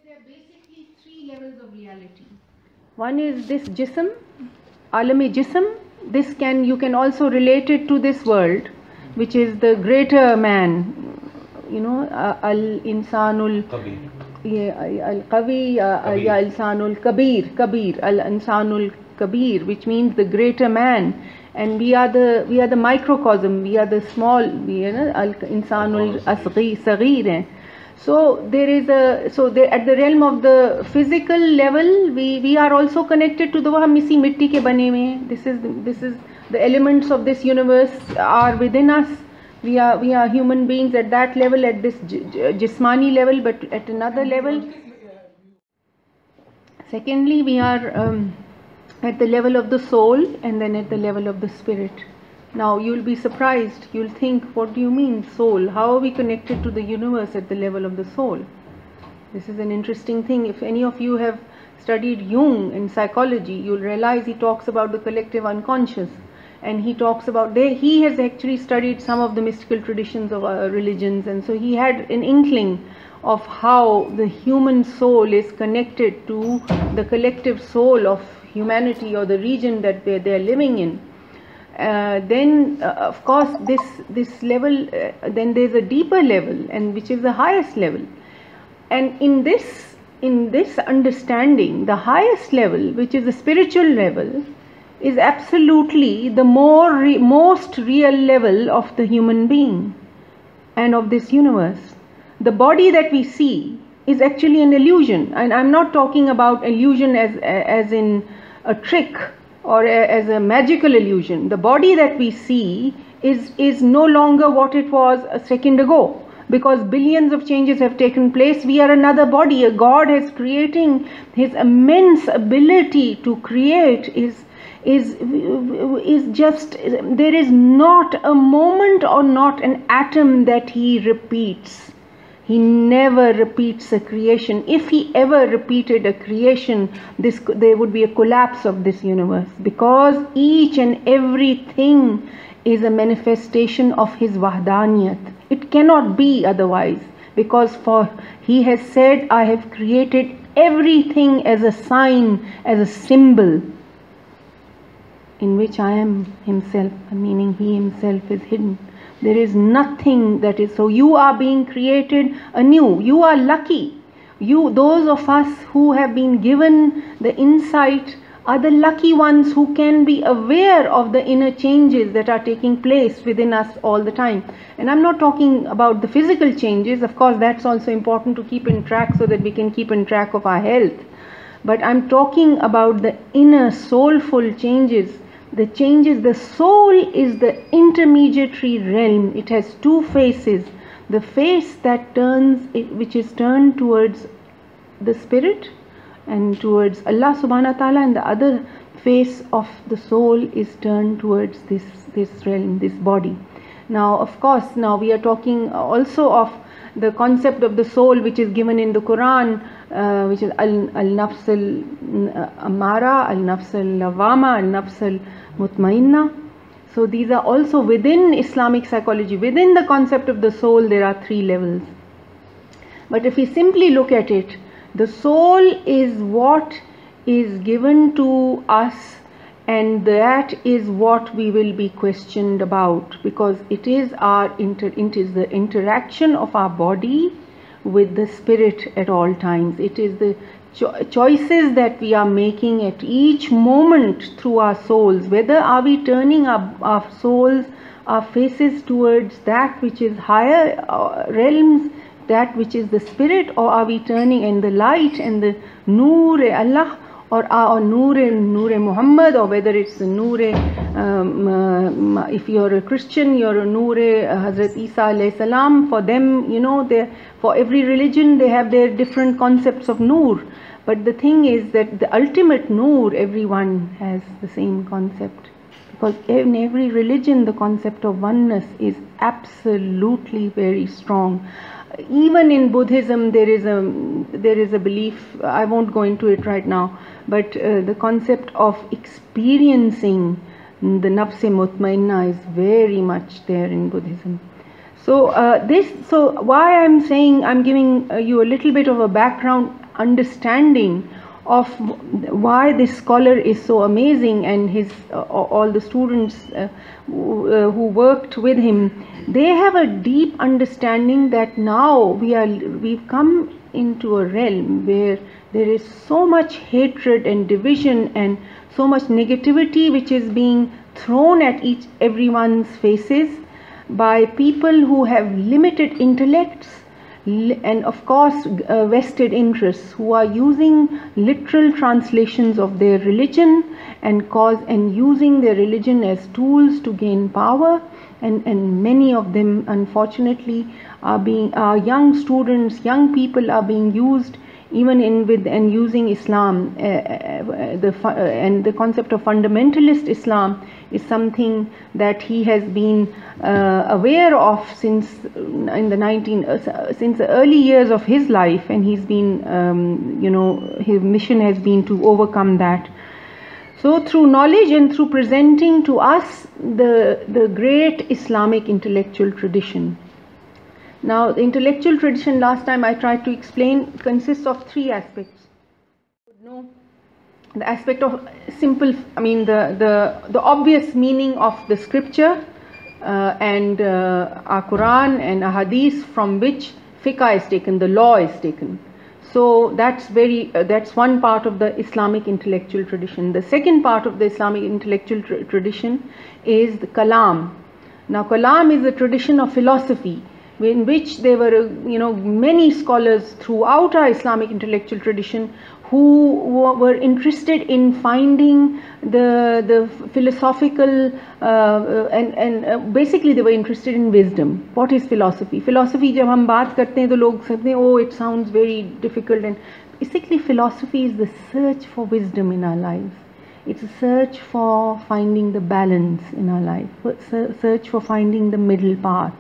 there are basically three levels of reality. One is this jism, alami jism. This you can also relate it to this world, which is the greater man. You know, al-insanul al-qawi, ya insanul kabir, al-insanul kabir, which means the greater man. And we are the microcosm. We are the small. Al-insanul asghir. So there is at the realm of the physical level, we are also connected to the hum isi mitti ke bane mein. This is the elements of this universe are within us. We are human beings at that level, at this jismani level, but at another level. Secondly, we are at the level of the soul, and then at the level of the spirit. Now you'll be surprised, you'll think, what do you mean soul? How are we connected to the universe at the level of the soul? This is an interesting thing. If any of you have studied Jung in psychology, you'll realize he talks about the collective unconscious, and he talks about, he has actually studied some of the mystical traditions of our religions, and so he had an inkling of how the human soul is connected to the collective soul of humanity, or the region that they're living in. Then of course this level, then there's a deeper level, and which is the highest level. And in this understanding, the highest level, which is the spiritual level, is absolutely the most real level of the human being and of this universe. The body that we see is actually an illusion, and I'm not talking about illusion as in a trick or as a magical illusion. The body that we see is no longer what it was a second ago, because billions of changes have taken place. We are another body. God is creating. His immense ability to create is just, there is not a moment or not an atom that he repeats. He never repeats a creation. If he ever repeated a creation, there would be a collapse of this universe, because each and everything is a manifestation of his wahdaniyat. It cannot be otherwise, because he has said, I have created everything as a sign, as a symbol, in which I am himself, meaning he himself is hidden. There is nothing that is so. You are being created anew. You are lucky. Those of us who have been given the insight are the lucky ones who can be aware of the inner changes that are taking place within us all the time. And I'm not talking about the physical changes. Of course, that's also important to keep in track, so that we can keep in track of our health. But I'm talking about the inner soulful changes. The changes, the soul is the intermediary realm. It has two faces. The face that which is turned towards the spirit and towards Allah subhanahu wa ta'ala, and the other face of the soul is turned towards this realm, this body. Now of course, now we are talking also of the concept of the soul, which is given in the Quran, which is al-nafs al-amara, al-nafs al-lawama, al-nafs al-mutmainna. So these are also within Islamic psychology. Within the concept of the soul, there are three levels. But if we simply look at it, the soul is what is given to us, and that is what we will be questioned about, because it is it is the interaction of our body with the spirit at all times. It is the choices that we are making at each moment through our souls. Whether are we turning our souls, our faces towards that which is higher realms, that which is the spirit, or are we turning in the light and the Noor Allah, or Noor Muhammad, or whether it's the Noor, if you're a Christian, you're a Noor Hazrat Isa alayhi salam. For them, for every religion they have their different concepts of Noor. But the thing is that the ultimate Noor, everyone has the same concept, because in every religion the concept of oneness is absolutely very strong. Even in Buddhism there is a belief, I won't go into it right now, but the concept of experiencing the nafs-e mutmainna is very much there in Buddhism. So why I'm saying, I'm giving you a little bit of a background understanding of why this scholar is so amazing, and his all the students who worked with him, they have a deep understanding that now we've come into a realm where there is so much hatred and division and so much negativity which is being thrown at everyone's faces by people who have limited intellects and of course vested interests, who are using literal translations of their religion and using their religion as tools to gain power, and many of them unfortunately are young students, young people are being used even using Islam, and the concept of fundamentalist Islam is something that he has been aware of since the early years of his life, and he's been his mission has been to overcome that. So through knowledge and through presenting to us the great Islamic intellectual tradition. Now, the intellectual tradition, last time I tried to explain, consists of three aspects. No, the aspect of the obvious meaning of the scripture and our Quran and a hadith, from which fiqh is taken, the law is taken. So that's one part of the Islamic intellectual tradition. The second part of the Islamic intellectual tradition is the kalam. Now, kalam is a tradition of philosophy, in which there were many scholars throughout our Islamic intellectual tradition who were interested in finding the philosophical and basically they were interested in wisdom. What is philosophy? Philosophy, जब हम बात करते हैं तो लोग कहते हैं, oh, it sounds very difficult, and basically philosophy is the search for wisdom in our lives. It's a search for finding the balance in our life, search for finding the middle path.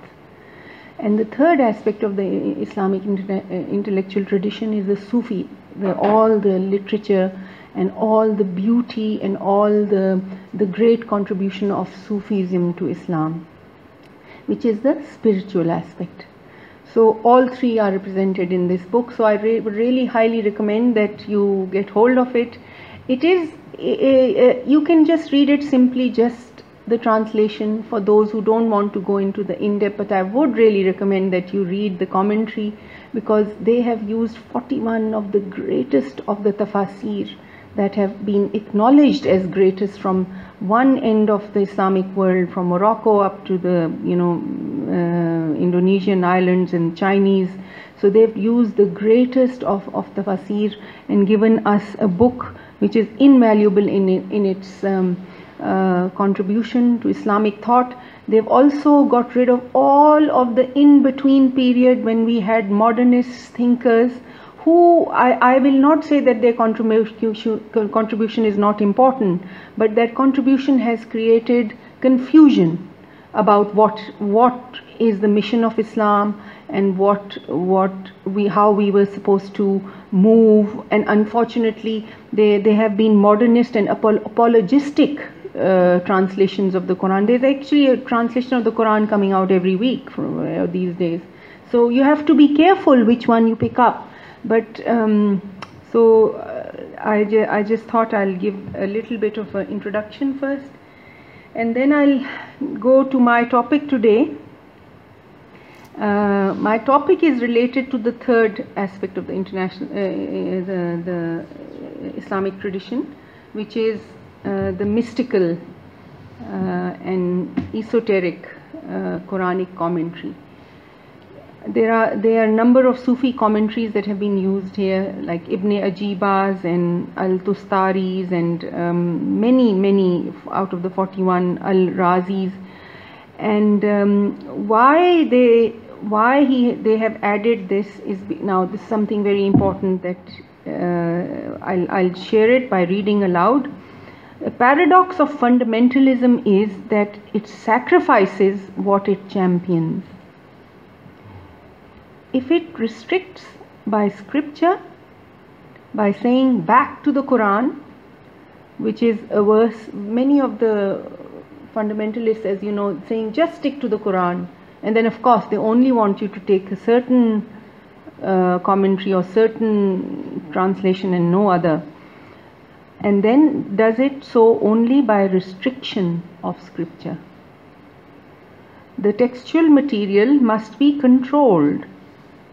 And the third aspect of the Islamic intellectual tradition is the Sufi, all the literature and all the beauty and all the great contribution of Sufism to Islam, which is the spiritual aspect. So all three are represented in this book. So I would really highly recommend that you get hold of it. It is, you can just read it simply, just the translation, for those who don't want to go into the in-depth, but I would really recommend that you read the commentary, because they have used 41 of the greatest of the tafasir that have been acknowledged as greatest from one end of the Islamic world, from Morocco up to the Indonesian islands and Chinese. So they've used the greatest of tafasir and given us a book which is invaluable in its contribution to Islamic thought. They've also got rid of all of the in-between period when we had modernist thinkers who, I will not say that their contribution is not important, but that contribution has created confusion about what is the mission of Islam and how we were supposed to move. And unfortunately they have been modernist and apologistic translations of the Quran. There's actually a translation of the Quran coming out every week these days, so you have to be careful which one you pick up. But I just thought I'll give a little bit of an introduction first, and then I'll go to my topic today. My topic is related to the third aspect of the the Islamic tradition, which is the mystical and esoteric Quranic commentary. There are a number of Sufi commentaries that have been used here, like Ibn Ajibas and Al-Tustaris and many out of the 41 Al-Razis. And why they have added this is, now this is something very important that I'll share it by reading aloud. The paradox of fundamentalism is that it sacrifices what it champions. If it restricts by scripture, by saying back to the Quran, which is a verse, many of the fundamentalists, as you know, saying just stick to the Quran, And then of course they only want you to take a certain commentary or certain translation and no other. And then does it so only by restriction of scripture. The textual material must be controlled,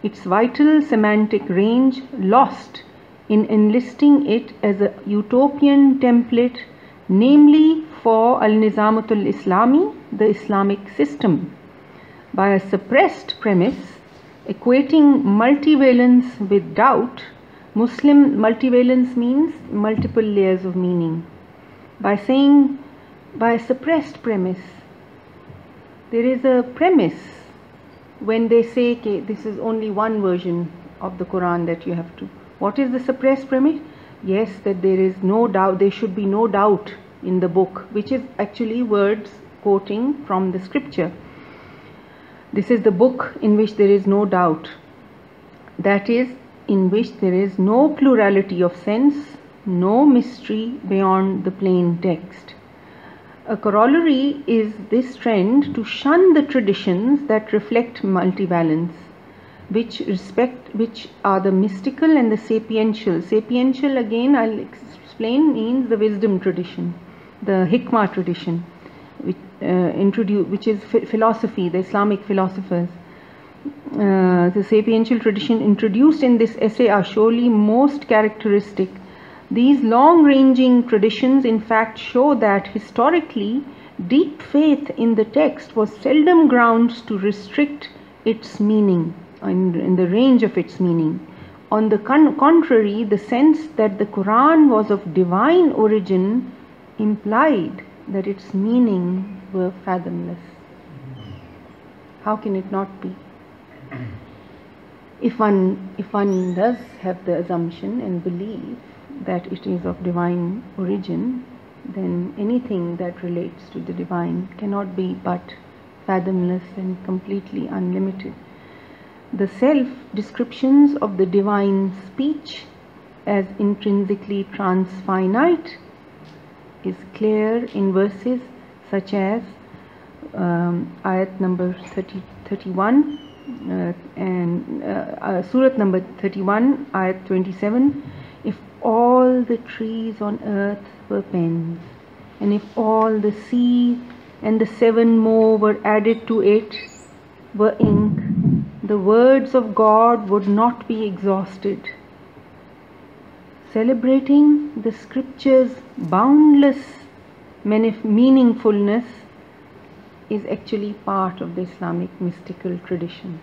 its vital semantic range lost in enlisting it as a utopian template, namely for Al-Nizamatul Islami, the Islamic system, by a suppressed premise equating multivalence with doubt. Muslim multivalence means multiple layers of meaning. By saying, by a suppressed premise, there is a premise when they say, okay, this is only one version of the Quran that you have to. What is the suppressed premise? Yes, that there is no doubt, there should be no doubt in the book, which is actually words quoting from the scripture. This is the book in which there is no doubt. That is, in which there is no plurality of sense, no mystery beyond the plain text. A corollary is this trend to shun the traditions that reflect multivalence, which are the mystical and the sapiential. Sapiential, again I'll explain, means the wisdom tradition, the hikmah tradition, which is philosophy, the Islamic philosophers. The sapiential tradition introduced in this essay are surely most characteristic. These long-ranging traditions in fact show that historically deep faith in the text was seldom grounds to restrict its meaning, in the range of its meaning. On the contrary, the sense that the Quran was of divine origin implied that its meaning were fathomless. How can it not be? If one does have the assumption and believe that it is of divine origin, then anything that relates to the divine cannot be but fathomless and completely unlimited. The self-descriptions of the divine speech as intrinsically transfinite is clear in verses such as ayat number 31 and Surat number 31, ayat 27. If all the trees on earth were pens, and if all the sea and the 7 more were added to it were ink, the words of God would not be exhausted. Celebrating the scripture's boundless meaningfulness is actually part of the Islamic mystical tradition.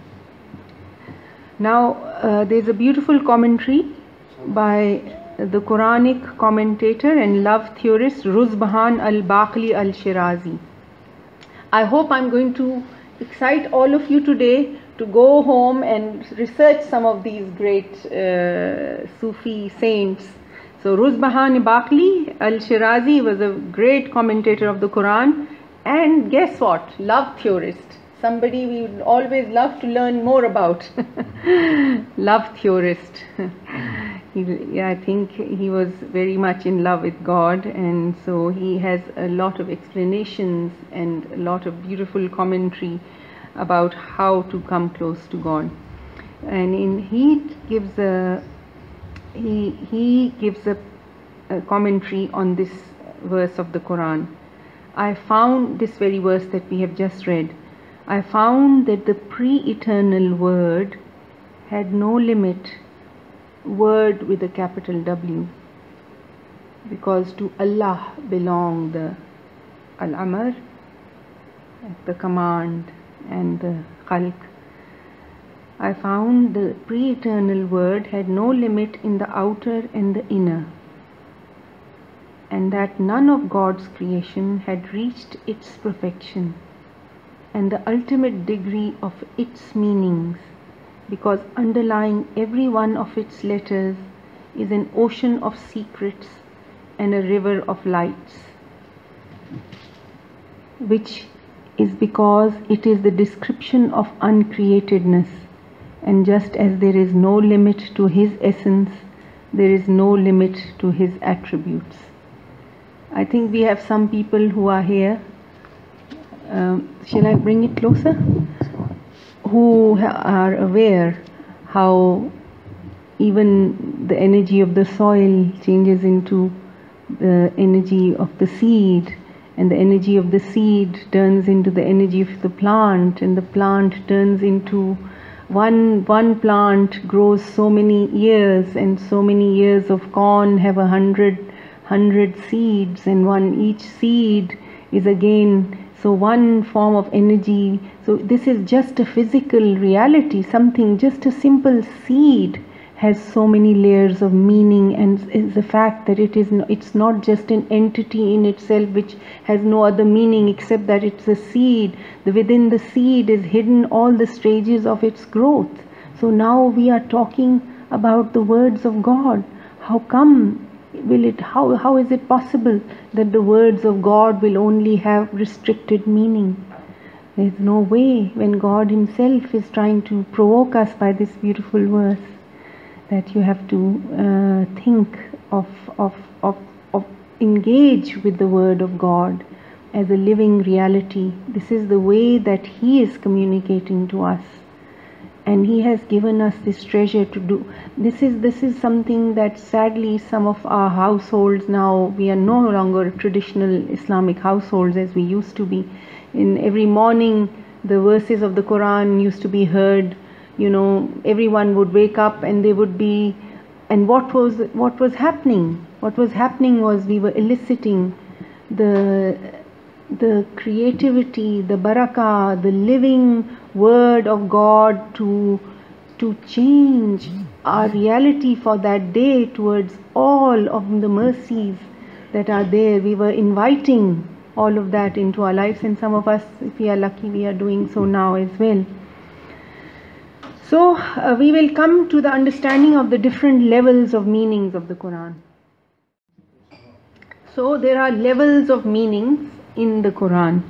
Now there's a beautiful commentary by the Quranic commentator and love theorist Ruzbahan al-Baqli al-Shirazi. I hope I'm going to excite all of you today to go home and research some of these great Sufi saints. So Ruzbahan Baqli al-Shirazi was a great commentator of the Quran, and guess what? Love theorist. Somebody we would always love to learn more about. Love theorist. I think he was very much in love with God, and so he has a lot of explanations and a lot of beautiful commentary about how to come close to God. And he gives a commentary on this verse of the Quran. I found this very verse that we have just read. I found that the pre-eternal word had no limit, word with a capital W, because to Allah belong the al-amr, the command, and the khalq. I found the pre-eternal word had no limit in the outer and the inner, and that none of God's creation had reached its perfection and the ultimate degree of its meanings, because underlying every one of its letters is an ocean of secrets and a river of lights, which is because it is the description of uncreatedness, and just as there is no limit to His essence, there is no limit to His attributes. I think we have some people who are here. Shall I bring it closer? who are aware how even the energy of the soil changes into the energy of the seed, and the energy of the seed turns into the energy of the plant, and the plant turns into one plant grows so many years, and so many years of corn have 100 seeds, and each seed is again so one form of energy. So this is just a physical reality, something, just a simple seed has so many layers of meaning, and is the fact that it's not just an entity in itself which has no other meaning except that it's a seed. Within the seed is hidden all the stages of its growth. So now we are talking about the words of God. How come how is it possible that the words of God will only have restricted meaning? There's no way, when God Himself is trying to provoke us by this beautiful verse, that you have to think of engage with the word of God as a living reality. This is the way that He is communicating to us, and He has given us this treasure to do. This is something that sadly some of our households now, we are no longer traditional Islamic households as we used to be. In every morning the verses of the Quran used to be heard. Everyone would wake up and they would be, and what was happening? What was happening was we were eliciting the creativity, the barakah, the living word of God to change our reality for that day towards all of the mercies that are there. We were inviting all of that into our lives, and some of us, if we are lucky, we are doing so now as well. So we will come to the understanding of the different levels of meanings of the Quran. So there are levels of meanings in the Quran,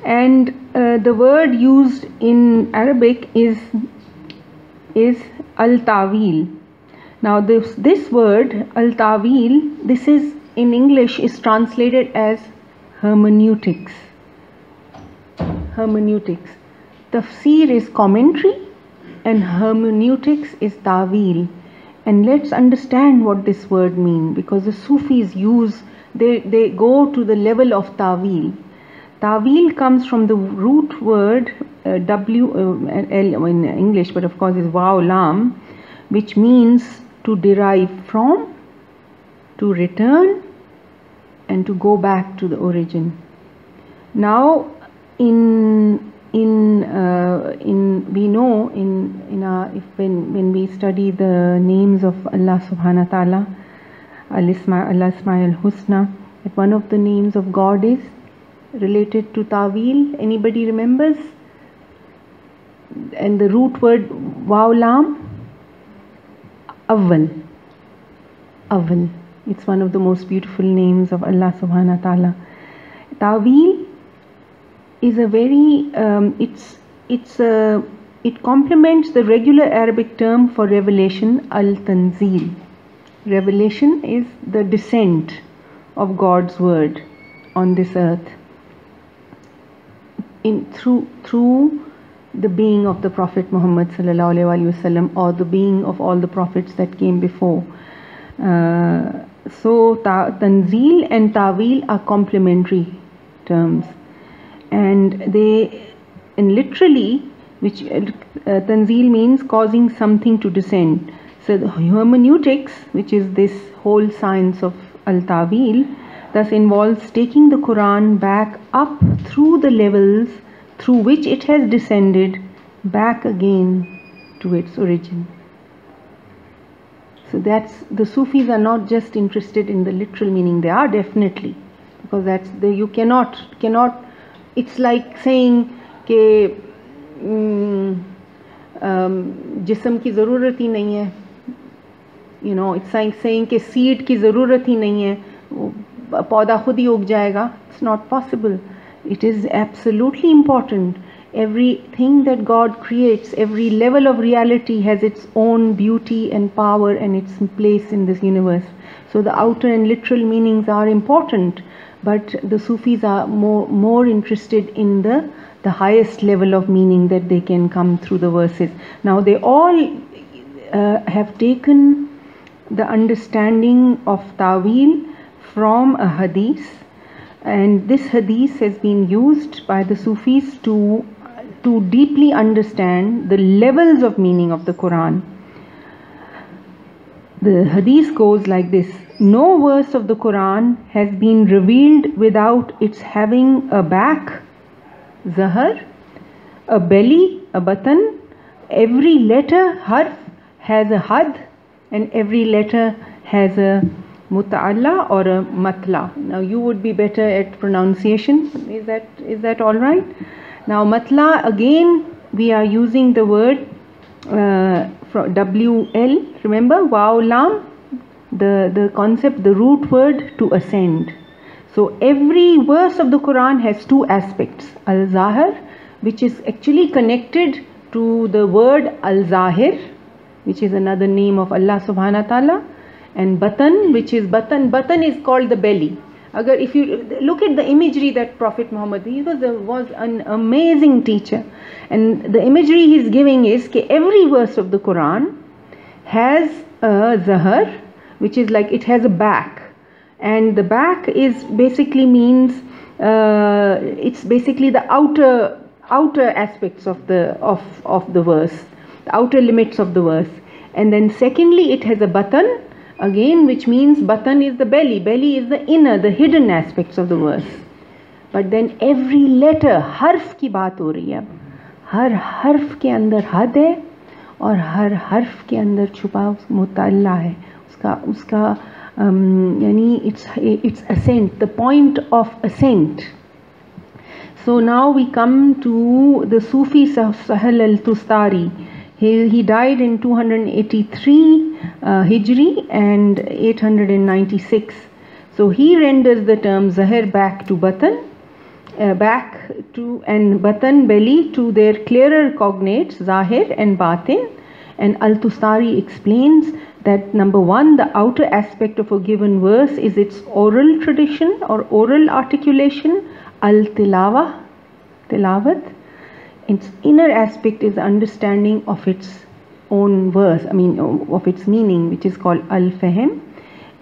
and the word used in Arabic is al-Tawil. Now this word al-Tawil, this is in English is translated as hermeneutics. Hermeneutics. Tafsir is commentary, and hermeneutics is Tawil. And let's understand what this word means, because the Sufis they go to the level of Tawil. Tawil comes from the root word L in English, but of course is Waw Lam, which means to derive from, to return, and to go back to the origin. Now we know when we study the names of Allah subhanahu wa ta'ala, al-Asma al-Husna, that one of the names of God is related to Tawil. Anybody remembers? And the root word Waw Lam, Awwal. It's one of the most beautiful names of Allah subhanahu wa ta'ala. Tawil is a very it complements the regular Arabic term for revelation, al-Tanzil. Revelation is the descent of God's word on this earth through the being of the Prophet Muhammad sallallahu alaihi wasallam, or the being of all the prophets that came before. So Tanzil and Tawil are complementary terms, and literally, which Tanzil means causing something to descend. So the hermeneutics, which is this whole science of al-Tawil, thus involves taking the Quran back up through the levels through which it has descended back again to its origin. So the Sufis are not just interested in the literal meaning. They are definitely, because you cannot. It's like saying कि जिस्म की ज़रूरत ही नहीं है. It's like saying कि seed की ज़रूरत ही नहीं है, पौधा खुद ही उग जाएगा. It's not possible. It is absolutely important. Everything that God creates, every level of reality has its own beauty and power and its place in this universe. So the outer and literal meanings are important, but the Sufis are more interested in the the highest level of meaning that they can come through the verses. Now they all have taken the understanding of ta'wil from a hadith, and this hadith has been used by the Sufis to deeply understand the levels of meaning of the Quran. The hadith goes like this: no verse of the Quran has been revealed without its having a back, zahar, a belly, a batan. Every letter, harf, has a had, and every letter has a muta'alla or a matla. Now you would be better at pronunciation. Is that all right? Now matla, again we are using the word from WL. Remember waw lam, the concept, the root word to ascend. So every verse of the Quran has two aspects: al-zahir, which is actually connected to the word al-zahir, which is another name of Allah subhanahu wa ta'ala, and batan, which is batan. Batan is called the belly. If you look at the imagery that Prophet Muhammad, he was an amazing teacher, and the imagery he's giving is that every verse of the Quran has a zahar, which is like it has a back, and the back is basically means it's basically the outer aspects of the verse, the outer limits of the verse. And then secondly, it has a batan, again, which means batan is the belly. Belly is the inner, the hidden aspects of the verse. But then every letter, harf की बात हो रही है. हर हर्फ के अंदर हद है और हर हर्फ के अंदर छुपा मुतल्ला है. उसका यानी it's ascent, the point of ascent. So now we come to the Sufi Sahel al-Tustari. He died in 283 Hijri and 896. So he renders the term zahir back to batan, back to and batan, belly, to their clearer cognates zahir and batin. And al-Tustari explains that number one, the outer aspect of a given verse is its oral tradition or oral articulation, al-tilawah, tilawat. Its inner aspect is the understanding of its own verse, of its meaning, which is called al-fahm.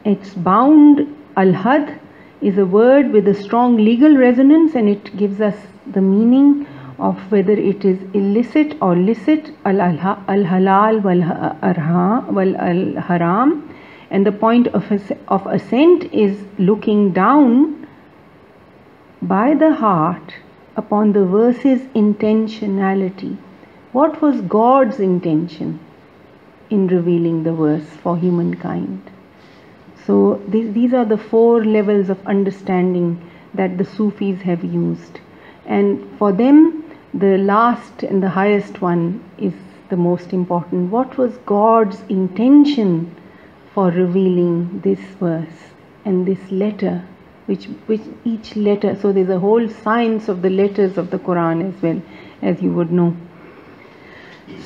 Its bound, al-had, is a word with a strong legal resonance, and it gives us the meaning of whether it is illicit or licit, al-halal wal-haram. And the point of ascent is looking down by the heart upon the verse's intentionality. What was God's intention in revealing the verse for humankind? So these are the four levels of understanding that the Sufis have used, and for them the last and the highest one is the most important. What was God's intention for revealing this verse and this letter, which each letter, so there's a whole science of the letters of the Quran as well, as you would know.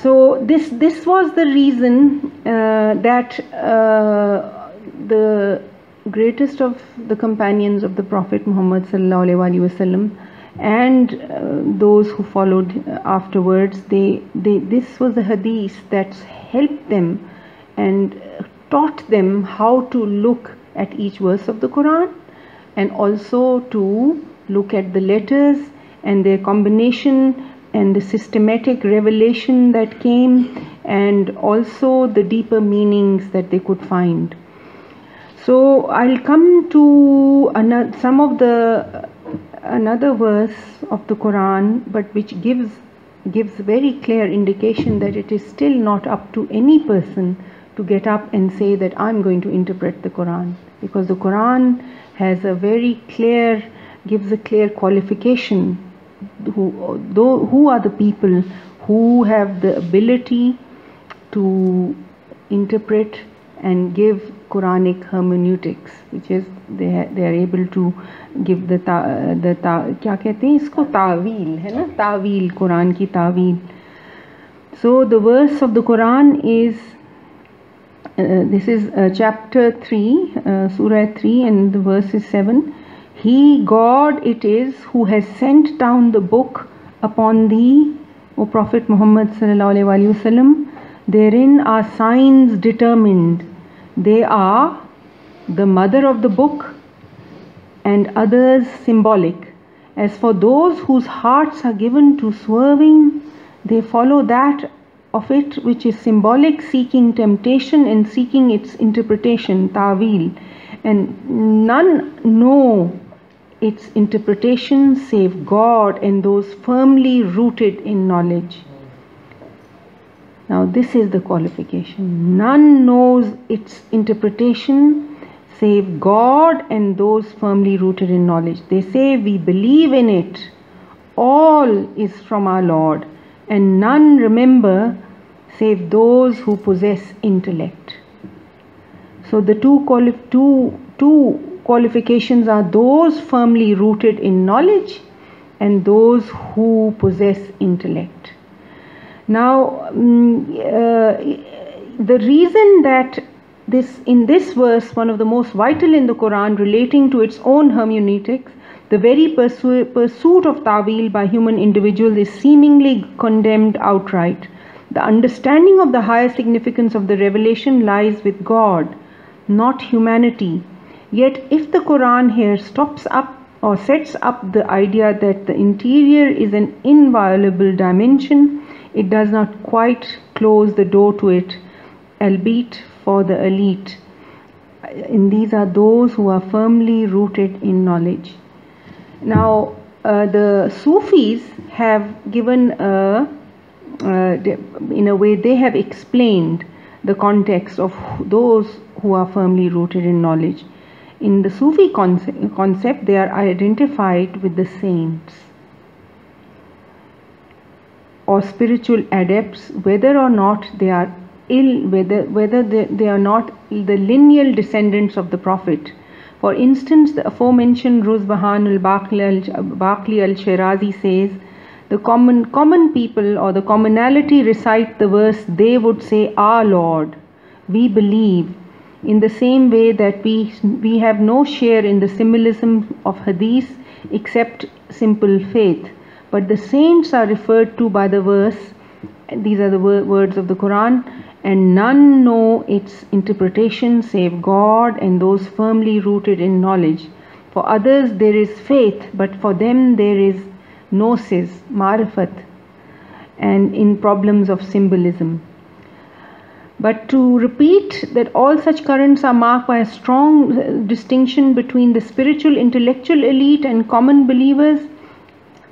So this was the reason that the greatest of the companions of the Prophet Muhammad sallallahu alaihi wasallam and those who followed afterwards, this was a hadith that helped them and taught them how to look at each verse of the Quran, and also to look at the letters and their combination and the systematic revelation that came, and also the deeper meanings that they could find. So I'll come to another verse of the Quran, but which gives very clear indication that it is still not up to any person to get up and say that I'm going to interpret the Quran, because the Quran has a very clear, gives a clear qualification. Who are the people who have the ability to interpret and give Quranic hermeneutics, which is they are able to give the क्या कहते हैं इसको, तावील है ना, तावील, कुरान की तावील. So the verse of the Quran is this is chapter 3, surah 3, and the verse is 7. He, God it is, who has sent down the book upon thee, O Prophet Muhammad sallallahu alaihi wasallam, therein are signs determined. They are the mother of the book and others symbolic. As for those whose hearts are given to swerving, they follow that of it which is symbolic, seeking temptation and seeking its interpretation, ta'wil, and none know its interpretation save God and those firmly rooted in knowledge. Now this is the qualification. None knows its interpretation save God and those firmly rooted in knowledge. They say, we believe in it. All is from our Lord, and none remember save those who possess intellect. So the two qualifications are those firmly rooted in knowledge and those who possess intellect. Now, the reason that in this verse, one of the most vital in the Quran, relating to its own hermeneutics, the very pursuit of ta'wil by human individuals is seemingly condemned outright. The understanding of the higher significance of the revelation lies with God, not humanity. Yet if the Quran here stops up or sets up the idea that the interior is an inviolable dimension, it does not quite close the door to it, albeit for the elite. And these are those who are firmly rooted in knowledge. Now, the Sufis have given in a way, they have explained the context of those who are firmly rooted in knowledge. In the Sufi concept, they are identified with the saints or spiritual adepts, whether or not they are whether they are not the lineal descendants of the Prophet. For instance, the aforementioned Ruzbahan al-Baqli al-Shirazi says, the common people or the commonality recite the verse, they would say, our Lord, we believe, in the same way that we have no share in the symbolism of hadith except simple faith. But the saints are referred to by the verse, these are the words of the Quran, and none know its interpretation save God and those firmly rooted in knowledge. For others there is faith, but for them there is gnosis, marifat, and in problems of symbolism. But to repeat that all such currents are marked by a strong distinction between the spiritual intellectual elite and common believers,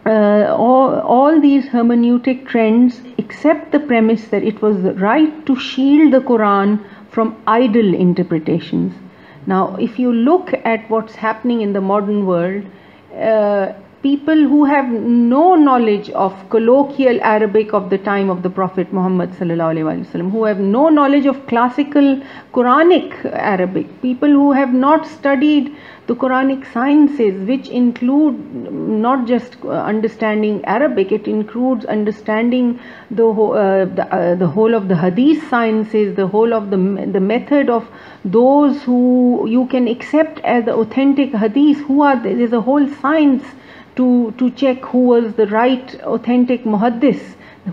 all these hermeneutic trends accept the premise that it was right to shield the Quran from idle interpretations. Now, if you look at what's happening in the modern world, people who have no knowledge of colloquial Arabic of the time of the Prophet Muhammad sallallahu alaihi wasallam, who have no knowledge of classical Quranic Arabic, people who have not studied the Quranic sciences, which include not just understanding Arabic, it includes understanding the whole of the Hadith sciences, the whole of the method of those who you can accept as the authentic Hadith, there's a whole science to check who was the right authentic muhaddis,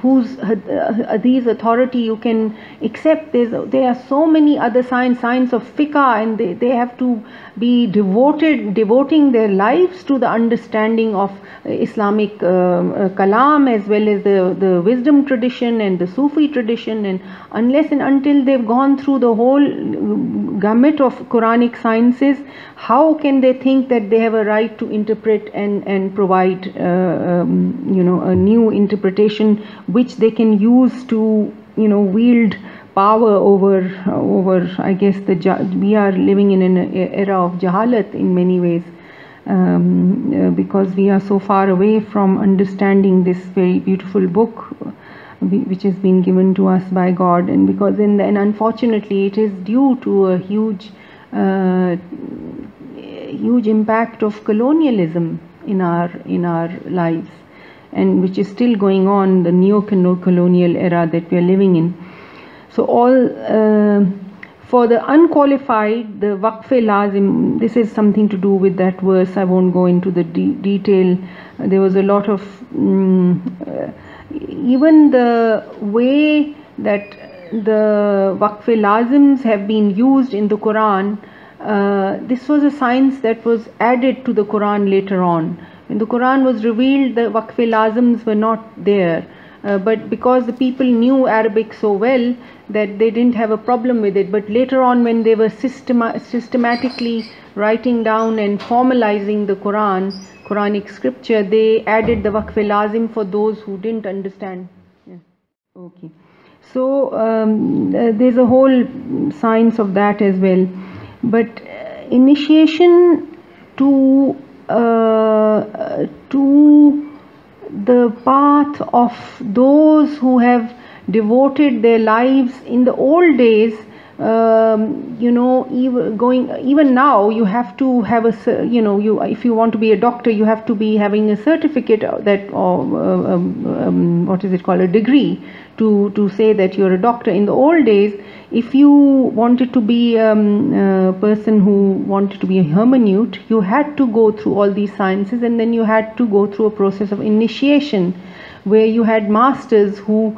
whose hadith authority you can accept. There are so many other science of fiqh, and they have to be devoting their lives to the understanding of Islamic kalam, as well as the wisdom tradition and the Sufi tradition. And unless and until they've gone through the whole gamut of Quranic sciences, how can they think that they have a right to interpret and provide a new interpretation which they can use to wield power over I guess we are living in an era of jahalat in many ways, because we are so far away from understanding this very beautiful book which has been given to us by God, and unfortunately it is due to a huge impact of colonialism in our lives, and which is still going on, the neo-colonial era that we are living in. So all For the unqualified, the waqf-e-lazim, this is something to do with that verse. I won't go into the detail. There was a lot of, even the way that the waqf-e-lazims have been used in the Quran, this was a science that was added to the Quran later on. When the Quran was revealed, the waqf-e-lazims were not there. But because the people knew Arabic so well that they didn't have a problem with it. But later on, when they were systematically writing down and formalizing the Quranic scripture, they added the waqf-e-lazim for those who didn't understand. Yeah. Okay. So there's a whole science of that as well. But initiation to the path of those who have devoted their lives in the old days, you know, even now you have to have a, you know, if you want to be a doctor, you have to be having a certificate that, or what is it called, a degree to say that you're a doctor. In the old days, if you wanted to be a person who wanted to be a hermeneut, you had to go through all these sciences, and then you had to go through a process of initiation where you had masters who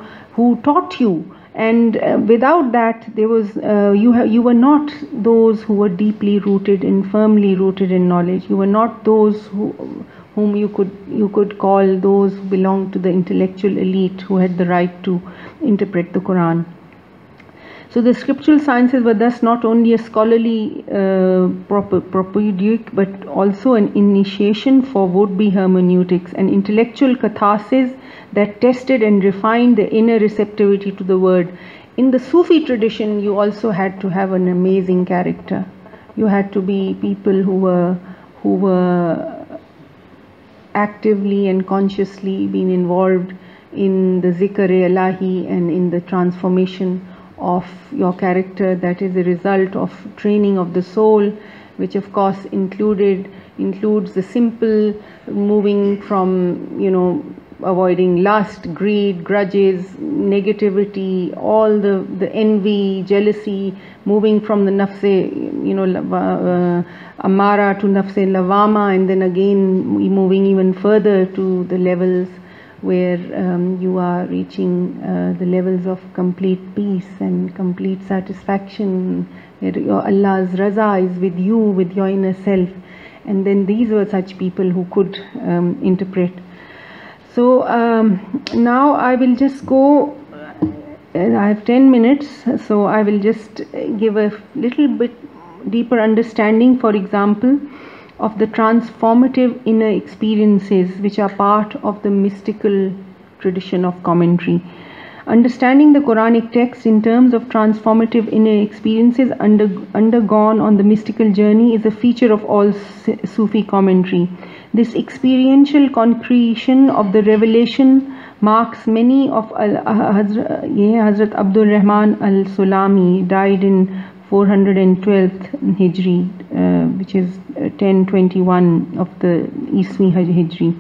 taught you. And without that, there was you were not those who were deeply rooted and firmly rooted in knowledge. You were not those whom you could call those who belonged to the intellectual elite who had the right to interpret the Quran. So the scriptural sciences were thus not only a scholarly propedeutic, but also an initiation for would-be hermeneutics, an intellectual catharsis that tested and refined the inner receptivity to the word. In the Sufi tradition, you also had to have an amazing character. You had to be people who were actively and consciously being involved in the zikr-e-ilahi and in the transformation of your character. That is a result of training of the soul, which of course includes the simple moving from, you know, avoiding lust, greed, grudges, negativity, all the envy, jealousy, moving from the nafse, you know, amara to nafse lawama, and then again moving even further to the levels where you are reaching the levels of complete peace and complete satisfaction, where your Allah's raza is with you, with your inner self. And then these were such people who could interpret. So now I will just go, I have 10 minutes, so I will just give a little bit deeper understanding, for example, of the transformative inner experiences which are part of the mystical tradition of commentary. Understanding the Quranic text in terms of transformative inner experiences undergone on the mystical journey is a feature of all Sufi commentary. This experiential concretion of the revelation marks many of Hazrat Abdul Rahman al-Sulami, died in 412th Hijri, which is 1021 of the Iswi Hijri.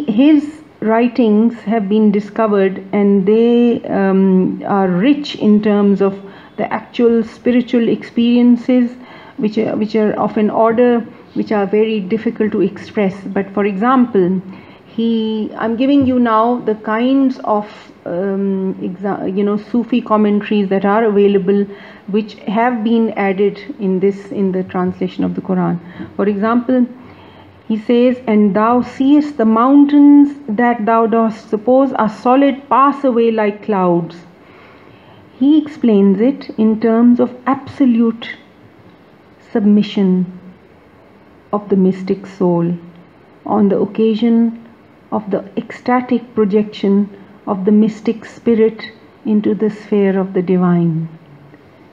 His writings have been discovered, and they are rich in terms of the actual spiritual experiences, which are of an order which are very difficult to express. But for example, I'm giving you now the kinds of Sufi commentaries that are available, which have been added in the translation of the Quran. For example, he says, "And thou seest the mountains that thou dost suppose are solid pass away like clouds." He explains it in terms of absolute submission of the mystic soul on the occasion of the ecstatic projection of the mystic spirit into the sphere of the divine.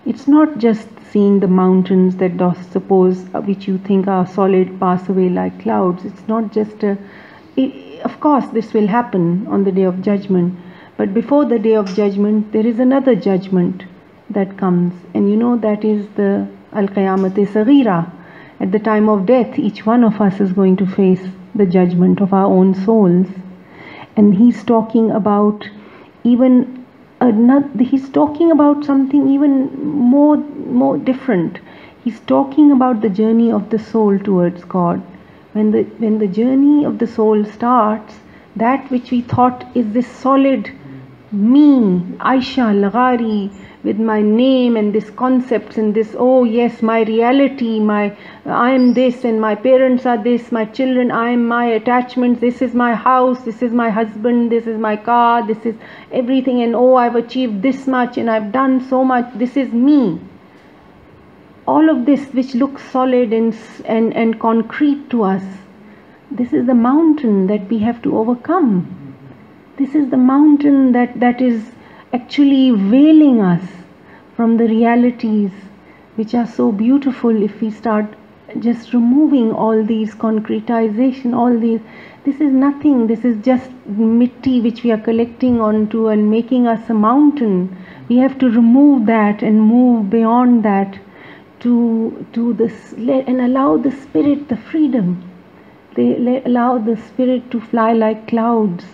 It's not just seeing the mountains that dost suppose, which you think are solid, pass away like clouds. It's not just of course this will happen on the day of judgment, but before the day of judgment there is another judgment that comes, and you know that is the Al-Qiyamah-e-Saghira. At the time of death, each one of us is going to face the judgment of our own souls. And he's talking about something even more different. He's talking about the journey of the soul towards God. When the journey of the soul starts, that which we thought is this solid me, Aisha Al-Ghari, with my name and this concepts and this, oh yes, my reality, I am this and my parents are this, my children, I am my attachments, this is my house, this is my husband, this is my car, this is everything, and oh, I've achieved this much and I've done so much, this is me. All of this which looks solid and concrete to us, this is the mountain that we have to overcome. This is the mountain that is actually veiling us from the realities which are so beautiful. If we start just removing all these concretization, all these, this is nothing, this is just mitti which we are collecting onto and making us a mountain. We have to remove that and move beyond that to this, and allow the spirit the freedom. Allow the spirit to fly like clouds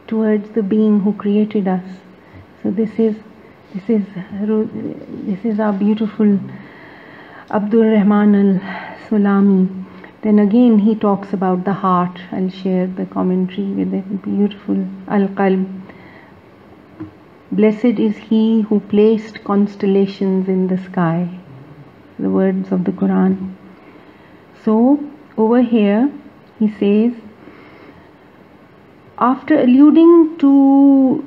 towards the being who created us. So this is our beautiful Abdul Rahman al-Sulami. Then again he talks about the heart. I'll share the commentary with the beautiful Al-Qalb. Blessed is he who placed constellations in the sky. The words of the Quran. So over here he says, after alluding to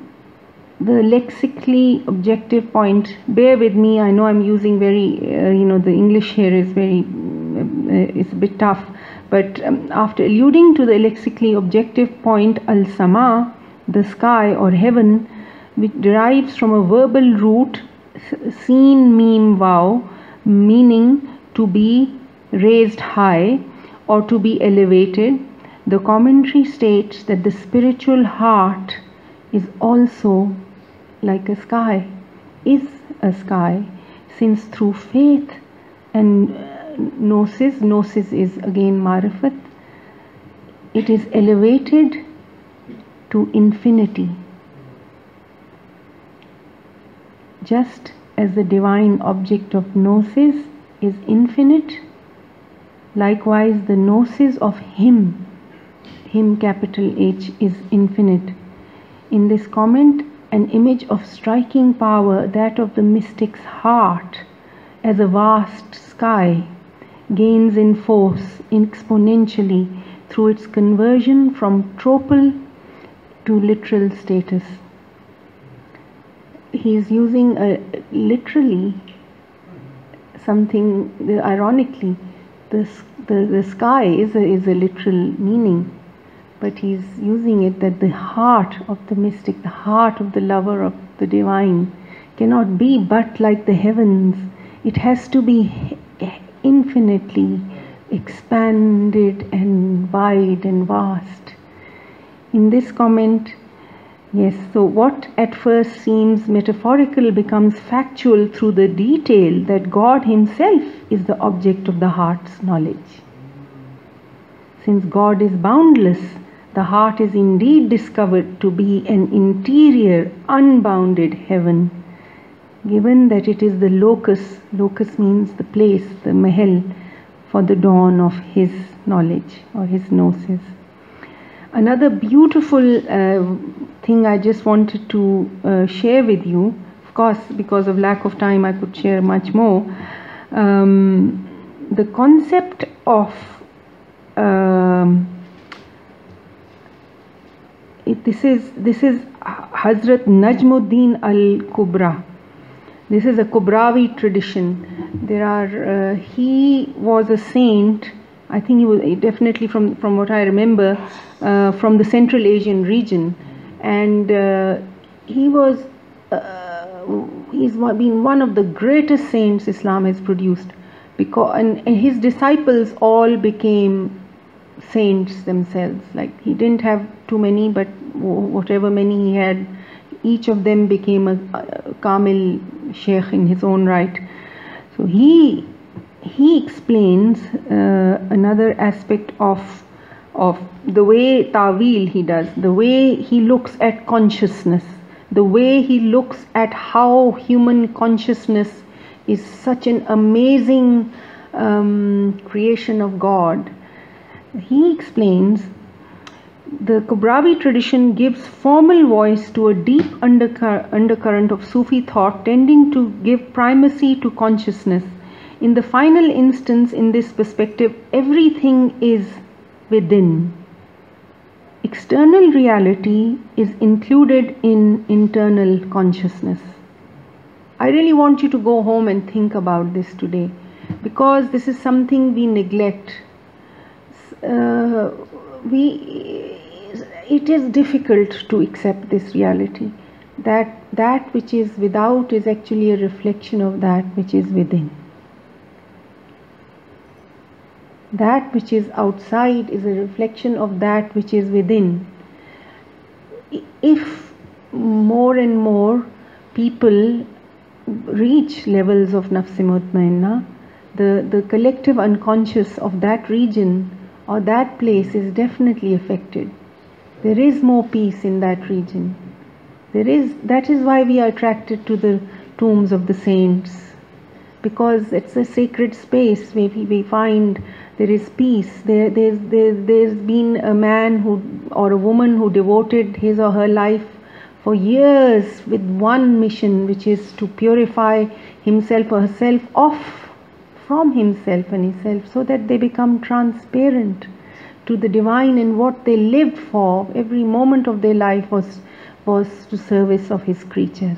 the lexically objective point, bear with me, I know I'm using very, the English here is very, it's a bit tough, but after alluding to the lexically objective point, al-sama, the sky or heaven, which derives from a verbal root, seen meme vav, meaning to be raised high or to be elevated, the commentary states that the spiritual heart is also like a sky, is a sky, since through faith and gnosis is again marifat, it is elevated to infinity. Just as the divine object of gnosis is infinite, likewise the gnosis of him capital H, is infinite. In this comment, an image of striking power, that of the mystic's heart as a vast sky, gains in force exponentially through its conversion from tropal to literal status. He is using literally something, ironically, the sky is a literal meaning, but he's using it that the heart of the mystic, the heart of the lover of the divine, cannot be but like the heavens. It has to be infinitely expanded and wide and vast. In this comment, yes, so what at first seems metaphorical becomes factual through the detail that God himself is the object of the heart's knowledge. Since God is boundless, the heart is indeed discovered to be an interior, unbounded heaven, given that it is the locus means the place, the mahal, for the dawn of his knowledge or his gnosis. Another beautiful thing I just wanted to share with you, of course because of lack of time I could share much more, the concept of this is Hazrat Najmuddin al-Kubra. This is a Kubrawi tradition. There are he was a saint, I think he was definitely from what I remember, from the Central Asian region, and he's been one of the greatest saints Islam has produced, because and his disciples all became saints themselves. Like, he didn't have too many, but whatever many he had, each of them became a Kamil Sheikh in his own right. So he explains another aspect of the way Ta'wil he does, the way he looks at consciousness, the way he looks at how human consciousness is such an amazing creation of God. He explains, the Kubrawi tradition gives formal voice to a deep undercurrent of Sufi thought tending to give primacy to consciousness. In the final instance, in this perspective, everything is within. External reality is included in internal consciousness. I really want you to go home and think about this today, because this is something we neglect. It is difficult to accept this reality, that which is without is actually a reflection of that which is within. That which is outside is a reflection of that which is within. If more and more people reach levels of Nafs-e Mutmainna, the collective unconscious of that region or that place is definitely affected. There is more peace in that region. That is why we are attracted to the tombs of the saints, because it's a sacred space where we find there is peace. There's been a man or a woman who devoted his or her life for years with one mission, which is to purify himself or herself from himself and herself, so that they become transparent to the divine, and what they lived for, every moment of their life was to service of his creatures.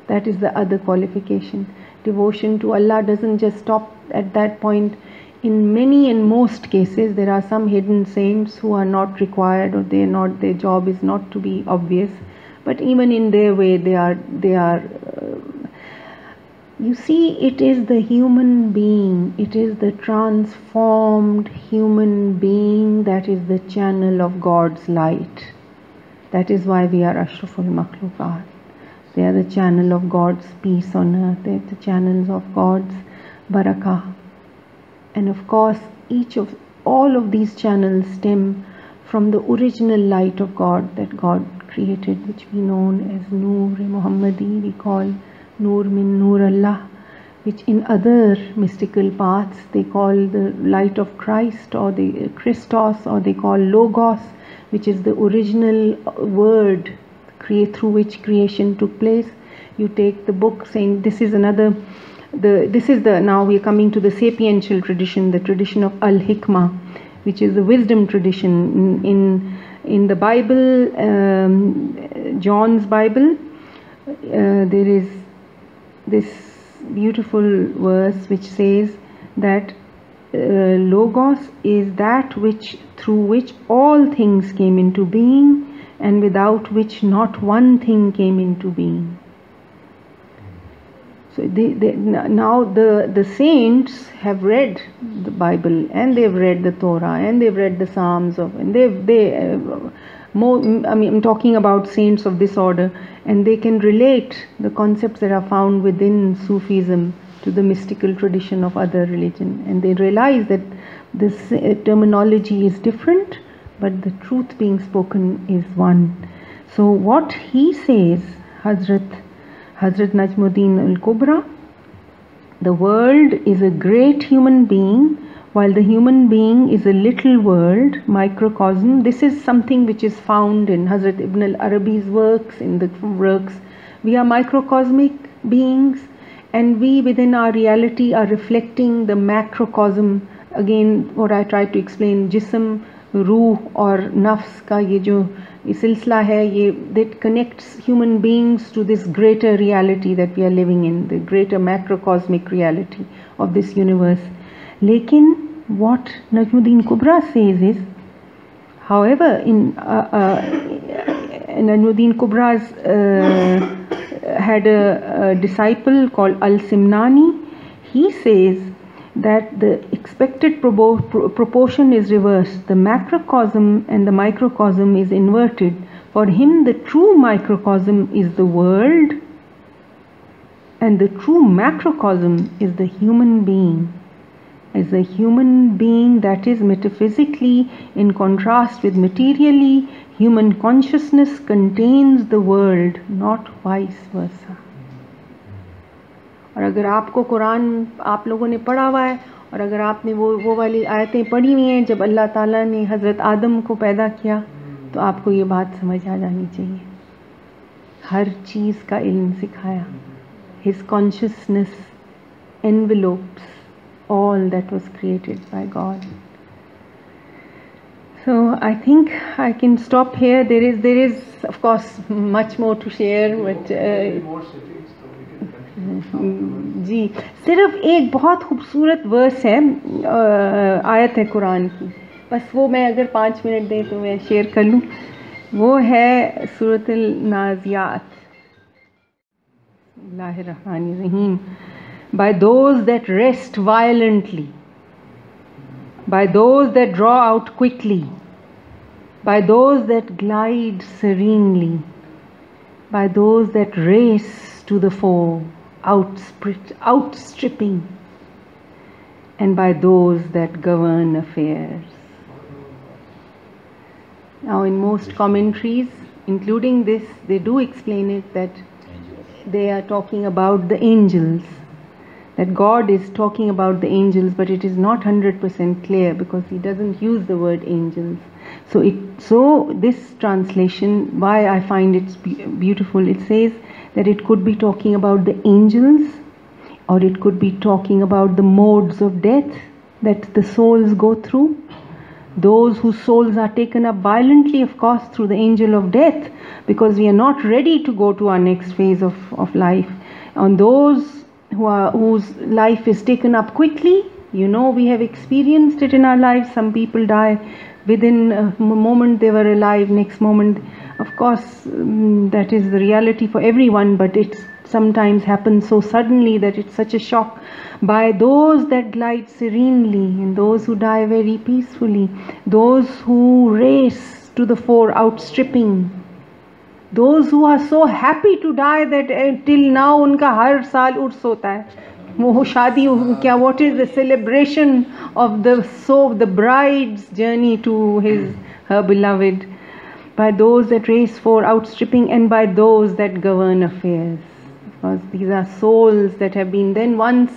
That is the other qualification. Devotion to Allah doesn't just stop at that point. In many and most cases, there are some hidden saints who are not required, or their job is not to be obvious, but even in their way they are you see, it is the human being, it is the transformed human being that is the channel of God's light. That is why we are Ashraful Makhluqat. They are the channel of God's peace on earth. They are the channels of God's barakah. And of course, all of these channels stem from the original light of God that God created, which we know as Noor-e-Muhammadi, we call Noor min Noor Allah, which in other mystical paths they call the light of Christ, or the Christos, or they call Logos, which is the original word through which creation took place. You take the book saying now we are coming to the sapiential tradition, the tradition of Al-Hikmah, which is the wisdom tradition. In the Bible, John's Bible, there is this beautiful verse which says that Logos is that through which all things came into being, and without which not one thing came into being. So now the saints have read the Bible, and they've read the Torah, and they've read the Psalms I'm talking about saints of this order, and they can relate the concepts that are found within Sufism to the mystical tradition of other religion, and they realize that this terminology is different, but the truth being spoken is one. So what he says, Hazrat Najmuddin al-Kubra, the world is a great human being, while the human being is a little world, microcosm. This is something which is found in Hazrat Ibn al-Arabi's works, in the works. We are microcosmic beings, and we within our reality are reflecting the macrocosm. Again, what I tried to explain, jism, रूह और नफ्स का ये जो सिलसिला है, ये that connects human beings to this greater reality that we are living in, the greater macrocosmic reality of this universe. लेकिन what Najmuddin Kubra says is, however, in Najmuddin Kubra's had a disciple called Al-Simnani. He says that the expected proportion is reversed. The macrocosm and the microcosm is inverted. For him, the true microcosm is the world, and the true macrocosm is the human being. As a human being that is metaphysically in contrast with materially, human consciousness contains the world, not vice versa. और अगर आपको कुरान आप लोगों ने पढ़ा हुआ है और अगर आपने वो वाली आयतें पढ़ी हुई हैं जब अल्लाह ताला ने हज़रत आदम को पैदा किया, तो आपको ये बात समझ आ जानी चाहिए। हर चीज़ का इल्म सिखाया। His consciousness envelopes all that was created by God. So I think I can stop here. There is of course much more to share, but जी सिर्फ एक बहुत खूबसूरत वर्स है, आयत है कुरान की, बस वो मैं अगर 5 मिनट दें तो मैं शेयर कर लूँ। वो है सूरतुल नाज़ियात। बिस्मिल्लाहिर्रहमानिर्रहीम। By those that rest violently, by those that draw out quickly, by those that glide serenely, by those that race to the foe, outstripping, and by those that govern affairs. Now in most commentaries, including this, they do explain it that they are talking about the angels, that God is talking about the angels, but it is not 100% clear because he doesn't use the word angels. So this translation, why I find it beautiful, it says that it could be talking about the angels, or it could be talking about the modes of death that the souls go through. Those whose souls are taken up violently, of course, through the angel of death, because we are not ready to go to our next phase of life. On those whose life is taken up quickly, you know, we have experienced it in our lives. Some people die within a moment they were alive, next moment, of course, that is the reality for everyone, but it sometimes happens so suddenly that it's such a shock. By those that glide serenely, and those who die very peacefully, those who race to the fore, outstripping, those who are so happy to die that till now उनका हर साल उर्स होता है, वो शादी क्या, what is the celebration of the bride's journey to her beloved. By those that race for outstripping, and by those that govern affairs, because these are souls that have been then once.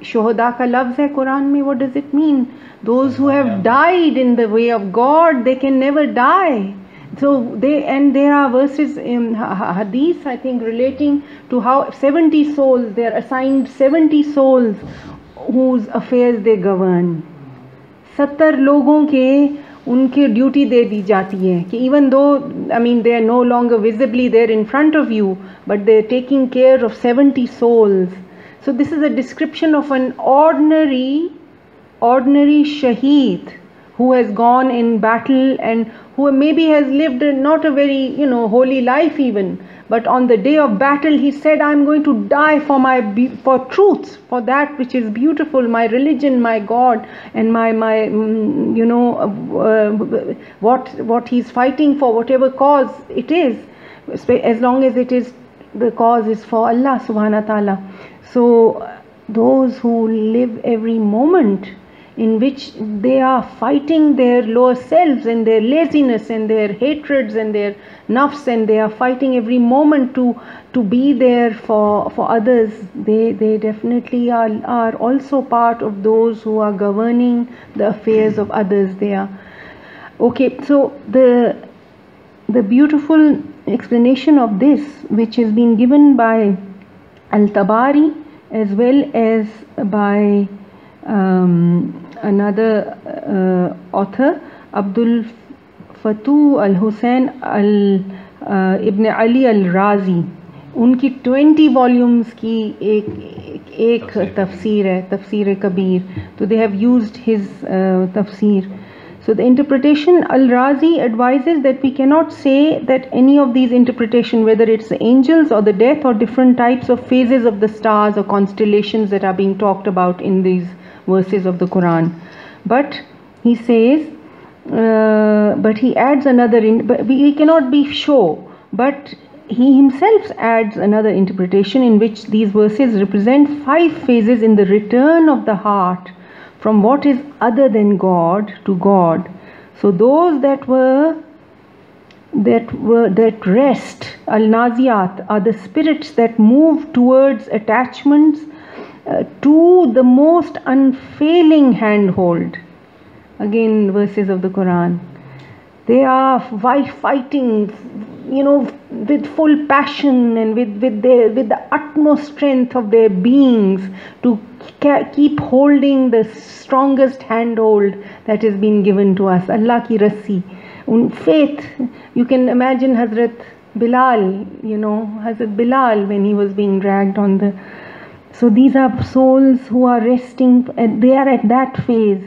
Shohada ka lafz hai Quran mein, what does it mean? Those who have died in the way of God, they can never die. So there are verses in hadith, I think, relating to how 70 souls, they are assigned 70 souls whose affairs they govern. 70 लोगों के उनकी duty दे दी जाती है कि even though, I mean, they are no longer visibly there in front of you, but they are taking care of 70 souls. So this is a description of an ordinary shaheed who has gone in battle and who maybe has lived not a very, holy life even, but on the day of battle he said, I'm going to die for truth, for that which is beautiful, my religion, my God, and what he's fighting for, whatever cause it is, as long as the cause is for Allah subhanahu wa ta'ala. So those who live every moment in which they are fighting their lower selves and their laziness and their hatreds and their nafs, and they are fighting every moment to be there for others, they definitely are also part of those who are governing the affairs of others. They are okay. So the beautiful explanation of this, which has been given by Al-Tabari as well as by another author, Abdul Fatu al-Hussein ibn Ali al-Razi, उनकी 20 volumes की एक तफसीर है, तफसीर कबीर, तो they have used his tafsir. So the interpretation, Al-Razi advises that we cannot say that any of these interpretation, whether it's the angels or the death or different types of phases of the stars or constellations that are being talked about in these verses of the Quran. But he says, but he adds another, but we cannot be sure, but he himself adds another interpretation in which these verses represent 5 phases in the return of the heart from what is other than God to God. So those that rest, al-naziyat, are the spirits that move towards attachments to the most unfailing handhold. Again, verses of the Quran. They are fighting, with full passion and with the utmost strength of their beings to keep holding the strongest handhold that has been given to us. Allah ki rassi. Faith. You can imagine Hazrat Bilal, Hazrat Bilal when he was being dragged on the. So these are souls who are resting, and they are at that phase.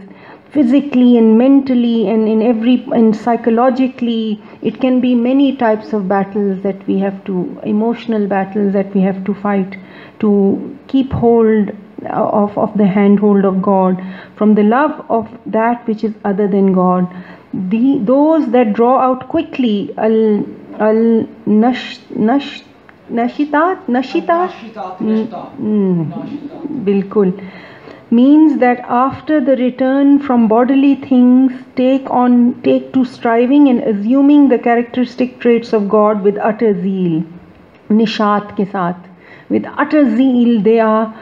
Physically and mentally and psychologically, it can be many types of battles that we have to, emotional battles that we have to fight to keep hold of the handhold of God, from the love of that which is other than God. Those that draw out quickly, bilkul, means that after the return from bodily things, take to striving and assuming the characteristic traits of God with utter zeal. Nishat ke saath. With utter zeal, they are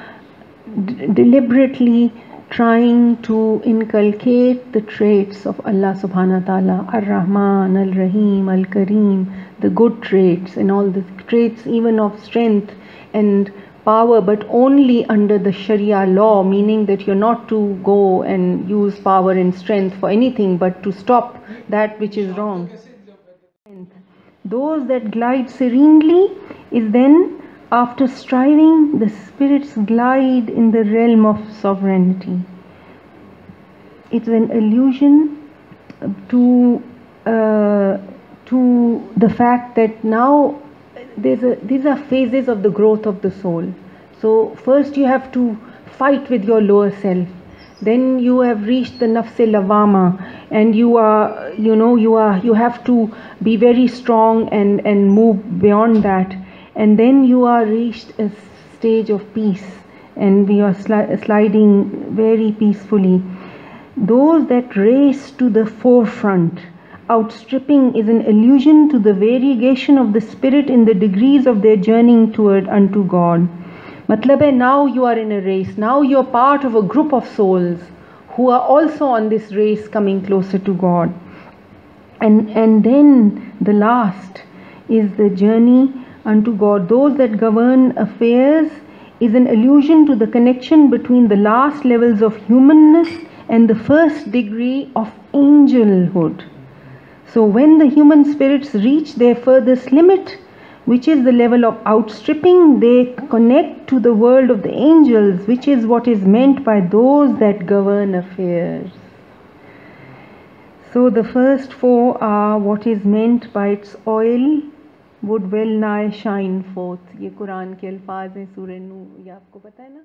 deliberately trying to inculcate the traits of Allah subhanahu wa ta'ala, Ar-Rahman, Al-Rahim, Al-Kareem, the good traits and all the traits even of strength and power, but only under the Sharia law, meaning that you're not to go and use power and strength for anything but to stop that which is wrong. Those that glide serenely is then, after striving, the spirits glide in the realm of sovereignty. It's an allusion to the fact that now these are phases of the growth of the soul. So first you have to fight with your lower self. Then you have reached the nafs lawama, and you have to be very strong and move beyond that. And then you are reached a stage of peace, and we are sliding very peacefully. Those that race to the forefront, outstripping, is an allusion to the variegation of the spirit in the degrees of their journeying toward unto God. Matlab hai, now you are in a race. Now you are part of a group of souls who are also on this race coming closer to God. And then the last is the journey unto God. Those that govern affairs is an allusion to the connection between the last levels of humanness and the first degree of angelhood. So when the human spirits reach their furthest limit, which is the level of outstripping, they connect to the world of the angels, which is what is meant by those that govern affairs. So the first four are what is meant by its oil would well nigh shine forth. ये कुरान के अल्फाज हैं सूरह नूह, ये आपको पता है ना?